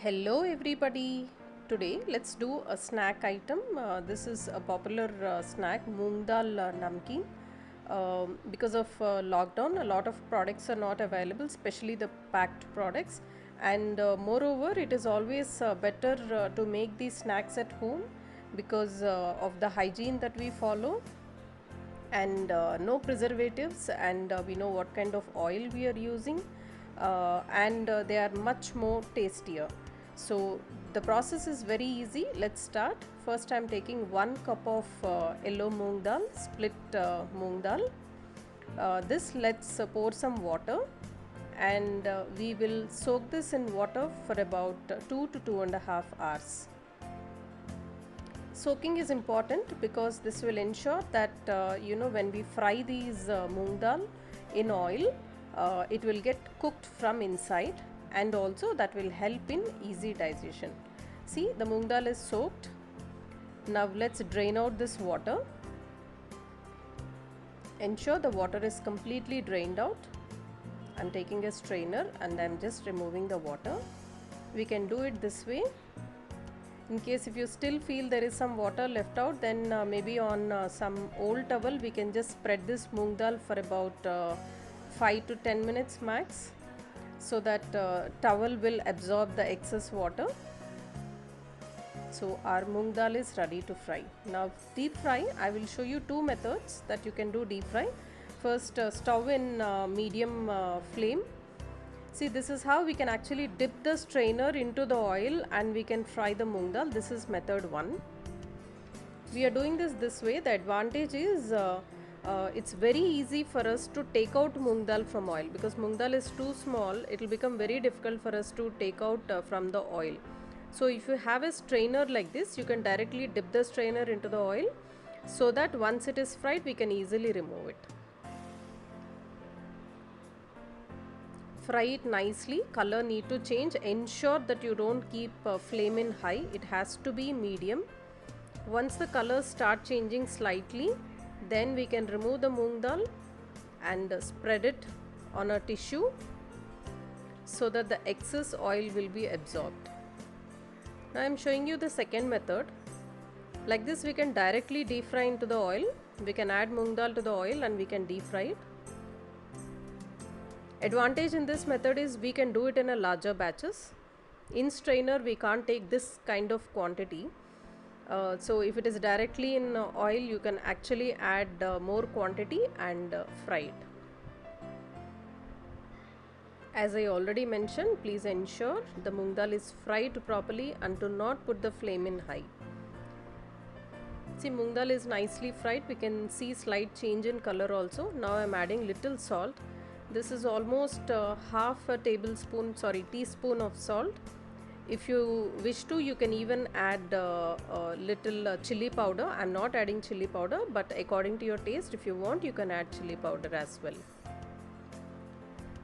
Hello everybody. Today let's do a snack item. This is a popular snack, Moongdal namkeen. Because of lockdown, a lot of products are not available, especially the packed products. And moreover, it is always better to make these snacks at home because of the hygiene that we follow, and no preservatives, and we know what kind of oil we are using, and they are much more tastier. So the process is very easy. Let's start. First, I'm taking 1 cup of yellow moong dal, split moong dal. This, let's pour some water, and we will soak this in water for about 2 to 2.5 hours. Soaking is important because this will ensure that when we fry these moong dal in oil, it will get cooked from inside, and also that will help in easy digestion. See, the moong dal is soaked. Now let's drain out this water. Ensure the water is completely drained out. I'm taking a strainer and I'm just removing the water. We can do it this way. In case if you still feel there is some water left out, then maybe on some old towel we can just spread this moong dal for about 5 to 10 minutes max, so that towel will absorb the excess water. So our moong dal is ready to fry. Now deep fry, I will show you two methods that you can do deep fry. First, stove in medium flame. See, this is how we can actually dip the strainer into the oil and we can fry the moong dal. This is method 1. We are doing this way. The advantage is it's very easy for us to take out moong dal from oil, because moong dal is too small. It will become very difficult for us to take out from the oil. So if you have a strainer like this, you can directly dip the strainer into the oil, so that once it is fried, we can easily remove it. Fry it nicely. Color need to change. Ensure that you don't keep flame in high. It has to be medium. Once the colors start changing slightly, then we can remove the moong dal and spread it on a tissue, so that the excess oil will be absorbed. Now I am showing you the second method. Like this, we can directly deep fry into the oil. We can add moong dal to the oil and we can deep fry it. Advantage in this method is we can do it in a larger batches. In strainer, we can't take this kind of quantity. So if it is directly in oil, you can actually add more quantity and fry it. As I already mentioned, please ensure the moong dal is fried properly and do not put the flame in high. See, moong dal is nicely fried. We can see slight change in color also. Now I am adding little salt. This is almost half a teaspoon of salt. If you wish to, you can even add little chili powder. I am not adding chili powder, but according to your taste, if you want, you can add chili powder as well.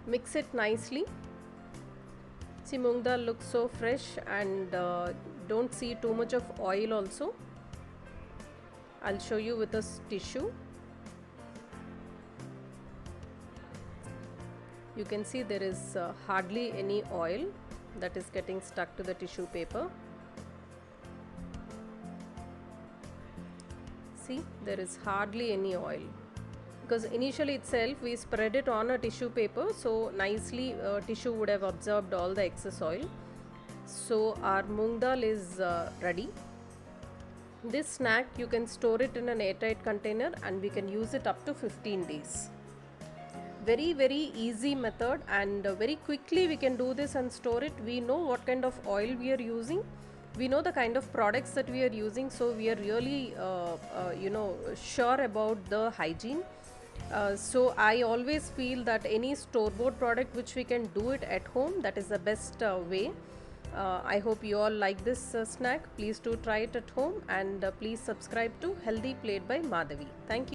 Mix it nicely. See, moong dal looks so fresh, and don't see too much of oil also. I'll show you with a tissue. You can see there is hardly any oil that is getting stuck to the tissue paper. See, there is hardly any oil, because initially itself we spread it on a tissue paper, so nicely tissue would have absorbed all the excess oil. So our moong dal is ready. This snack, you can store it in an airtight container and we can use it up to 15 days. Very easy method, and very quickly we can do this and store it. We know what kind of oil we are using. We know the kind of products that we are using, so we are really sure about the hygiene. So I always feel that any store-bought product which we can do it at home, that is the best way. I hope you all like this snack. Please do try it at home, and please subscribe to Healthy Plate by Madhavi. Thank you.